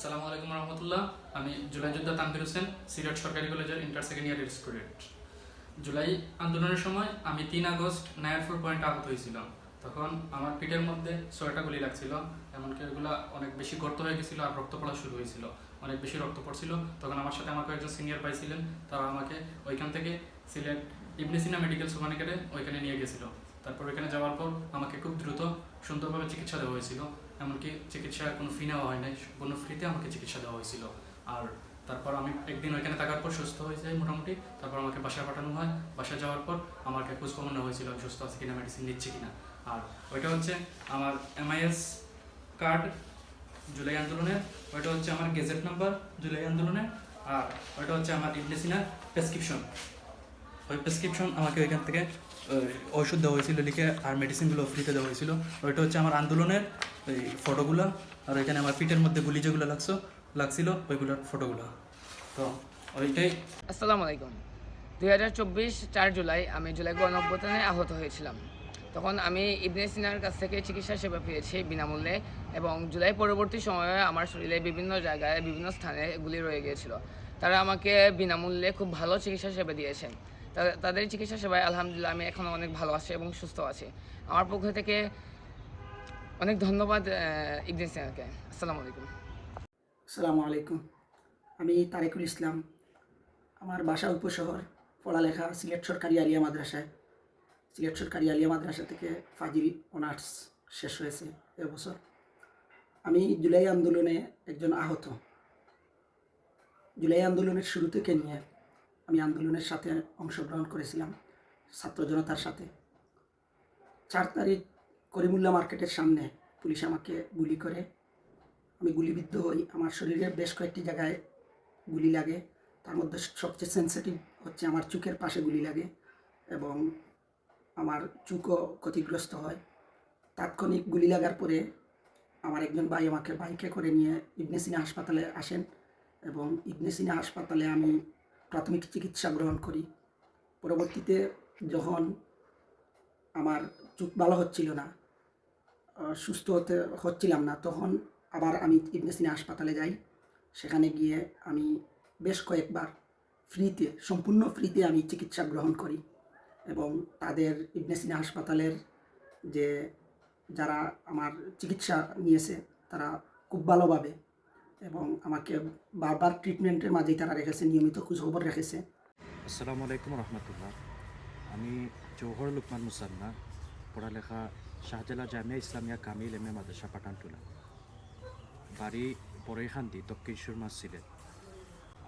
আসসালামু আলাইকুম রহমতুল্লাহ। আমি জুলাই যোদ্ধা তানভীর হোসেন, সিলেট সরকারি কলেজের ইন্টার সেকেন্ড ইয়ারের স্টুডেন্ট। জুলাই আন্দোলনের সময় আমি 3 আগস্ট নায়ারপুর পয়েন্টে আহত হয়েছিলাম। তখন আমার পিঠের মধ্যে 6টা গুলি লাগছিল, এমনকি ওইগুলো অনেক বেশি গর্ত হয়ে গেছিল আর রক্ত পড়া শুরু হয়েছিল, অনেক বেশি রক্ত পড়ছিল। তখন আমার সাথে আমার কয়েকজন সিনিয়র পাইছিলেন, তারা আমাকে ওইখান থেকে সিলেট ইবনে সিনা মেডিকেল সুপারমার্কেটে ওইখানে নিয়ে গেছিলো। তারপর ওইখানে যাওয়ার পর আমাকে খুব দ্রুত সুন্দরভাবে চিকিৎসা দেওয়া হয়েছিল, এমনকি চিকিৎসার কোনো ফি নেওয়া হয় নাই, কোনো ফ্রিতে আমাকে চিকিৎসা দেওয়া হয়েছিল। আর তারপর আমি একদিন ওইখানে থাকার পর সুস্থ হয়ে যাই মোটামুটি। তারপর আমাকে বাসায় পাঠানো হয়। বাসায় যাওয়ার পর আমাকে খোঁজখবর নেওয়া হয়েছিল আমি সুস্থ আছি কিনা, মেডিসিন নিচ্ছি কিনা। আর ওইটা হচ্ছে আমার MIS কার্ড জুলাই আন্দোলনের, ওইটা হচ্ছে আমার গেজেট নাম্বার জুলাই আন্দোলনের, আর ওইটা হচ্ছে আমার ইবনে সিনার প্রেসক্রিপশন। ওই প্রেসক্রিপশন আমাকে ওইখান থেকে ওষুধ দেওয়া হয়েছিল লিখে, আর মেডিসিনগুলো ফ্রিতে দেওয়া হয়েছিল। ওইটা হচ্ছে আমার আন্দোলনের ওই ফটোগুলো, আর ওইখানে আমার পিঠের মধ্যে গুলি যেগুলো লাগছিল ওইগুলোর ফটোগুলো। তো ওইটাই। আসসালামু আলাইকুম। 2024 4 জুলাই আমি জুলাই গণঅভ্যুত্থানে আহত হয়েছিলাম। তখন আমি ইবনে সিনার কাছ থেকে চিকিৎসা সেবা পেয়েছি বিনামূল্যে, এবং জুলাই পরবর্তী সময়ে আমার শরীরে বিভিন্ন জায়গায় বিভিন্ন স্থানে গুলি রয়ে গিয়েছিল। তারা আমাকে বিনামূল্যে খুব ভালো চিকিৎসা সেবা দিয়েছেন। তাদের চিকিৎসা সেবায় আলহামদুলিল্লাহ আমি এখনও অনেক ভালো আছি এবং সুস্থ আছি। আমার পক্ষ থেকে অনেক ধন্যবাদ ইবনে সিনাকে। আসসালামু আলাইকুম। আসসালামু আলাইকুম। আমি তারেকুল ইসলাম। আমার বাসা উপশহর, পড়ালেখা সিলেট সরকারি আলিয়া মাদ্রাসায়। সিলেট সরকারি আলিয়া মাদ্রাসা থেকে ফাজিল অনার্স শেষ হয়েছে এবছর। আমি জুলাই আন্দোলনে একজন আহত। জুলাই আন্দোলনের শুরু থেকে নিয়ে আমি আন্দোলনের সাথে অংশগ্রহণ করেছিলাম ছাত্র জনতার সাথে। 4 তারিখ করিমুল্লাহ মার্কেটের সামনে পুলিশ আমাকে গুলি করে, আমি গুলিবিদ্ধ হই। আমার শরীরের বেশ কয়েকটি জায়গায় গুলি লাগে, তার মধ্যে সবচেয়ে সেন্সিটিভ হচ্ছে আমার চোখের পাশে গুলি লাগে এবং আমার চোখও ক্ষতিগ্রস্ত হয়। তাৎক্ষণিক গুলি লাগার পরে আমার একজন ভাই আমাকে বাইকে করে নিয়ে ইবনে সিনা হাসপাতালে আসেন এবং ইবনে সিনা হাসপাতালে আমি প্রাথমিক চিকিৎসা গ্রহণ করি। পরবর্তীতে যখন আমার চোখ ভালো হচ্ছিল না, সুস্থ হচ্ছিলাম না, তখন আবার আমি ইবনে সিনা হাসপাতালে যাই। সেখানে গিয়ে আমি বেশ কয়েকবার ফ্রিতে, সম্পূর্ণ ফ্রিতে আমি চিকিৎসা গ্রহণ করি এবং তাদের ইবনে সিনা হাসপাতালের যে যারা আমার চিকিৎসা নিয়েছে তারা খুব ভালোভাবে এবং আমাকে বারবার ট্রিটমেন্টের মাঝেই তারা রেখেছে, নিয়মিত খোঁজখবর রেখেছে। আসসালামু আলাইকুম রহমতুল্লাহ। আমি জৌহর লুকমান মুসান্না, পড়ালেখা শাহজালাল জামিয়া ইসলামিয়া কামিল এম এ মাদ্রাসা পাঠানটুলা, বাড়ি বড়ইখান্দি, দক্ষিণ সুরমা, সিলেট।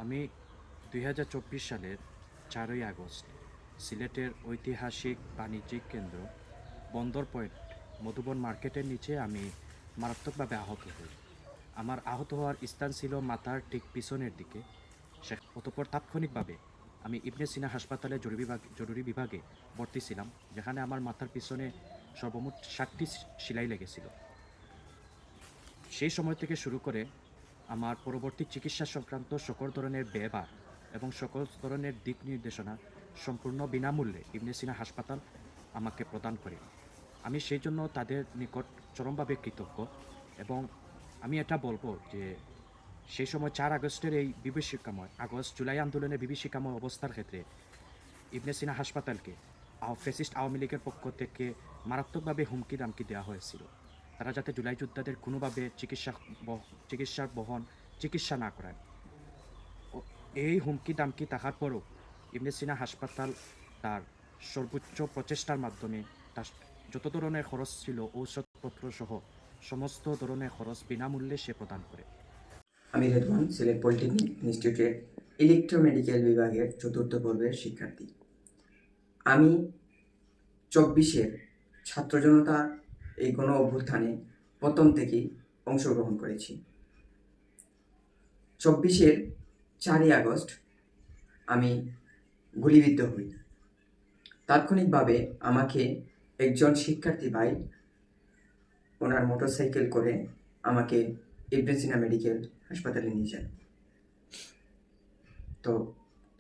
আমি 2024 সালের 4ই আগস্ট সিলেটের ঐতিহাসিক বাণিজ্যিক কেন্দ্র বন্দর পয়েন্ট মধুবন মার্কেটের নিচে আমি মারাত্মকভাবে আহত হই। আমার আহত হওয়ার স্থান ছিল মাথার ঠিক পিছনের দিকে। অতঃপর তাৎক্ষণিকভাবে আমি ইবনে সিনা হাসপাতালে জরুরি বিভাগে ভর্তি ছিলাম, যেখানে আমার মাথার পিছনে সর্বমোট 60টি সেলাই লেগেছিল। সেই সময় থেকে শুরু করে আমার পরবর্তী চিকিৎসা সংক্রান্ত সকল ধরনের ব্যয়ভার এবং সকল ধরনের দিক নির্দেশনা সম্পূর্ণ বিনামূল্যে ইবনে সিনা হাসপাতাল আমাকে প্রদান করে। আমি সেই জন্য তাদের নিকট চরমভাবে কৃতজ্ঞ। এবং আমি এটা বলবো যে সেই সময় 4 আগস্টের এই জুলাই আন্দোলনের বিভীষিকাময় অবস্থার ক্ষেত্রে ইবনে সিনা হাসপাতালকে ফ্যাসিস্ট আওয়ামী লীগের পক্ষ থেকে মারাত্মকভাবে হুমকি দামকি দেওয়া হয়েছিল, তারা যাতে জুলাই যোদ্ধাদের কোনোভাবে চিকিৎসা না করায়। এই হুমকি দামকি থাকার পরও ইবনে সিনা হাসপাতাল তার সর্বোচ্চ প্রচেষ্টার মাধ্যমে তার যত ধরনের খরচ ছিল ঔষধপত্র সহ সমস্ত ধরনের খরচ বিনামূল্যে সে প্রদান করে। আমি রেদওয়ান, সিলেট পলিটেকনিক ইনস্টিটিউটের ইলেকট্রোমেডিক্যাল বিভাগের 4র্থ বর্ষের শিক্ষার্থী। আমি 24-এর ছাত্র জনতার এই গণ অভ্যুত্থানে প্রথম থেকেই অংশগ্রহণ করেছি। 24-এর 4ই আগস্ট আমি গুলিবিদ্ধ হই। তাৎক্ষণিকভাবে আমাকে একজন শিক্ষার্থী ভাই ওনার মোটরসাইকেল করে আমাকে ইবনে সিনা মেডিকেল হাসপাতালে নিয়ে যান। তো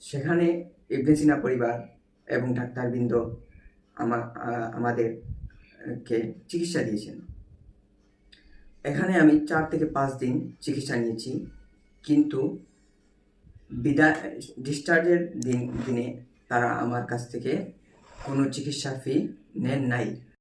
সেখানে ইবনে সিনা পরিবার এবং ডাক্তারবৃন্দ আমাদেরকে চিকিৎসা দিয়েছেন। এখানে আমি 4 থেকে 5 দিন চিকিৎসা নিয়েছি, কিন্তু বিদায় ডিসচার্জের দিনে তারা আমার কাছ থেকে কোনো চিকিৎসা ফি নেন নাই।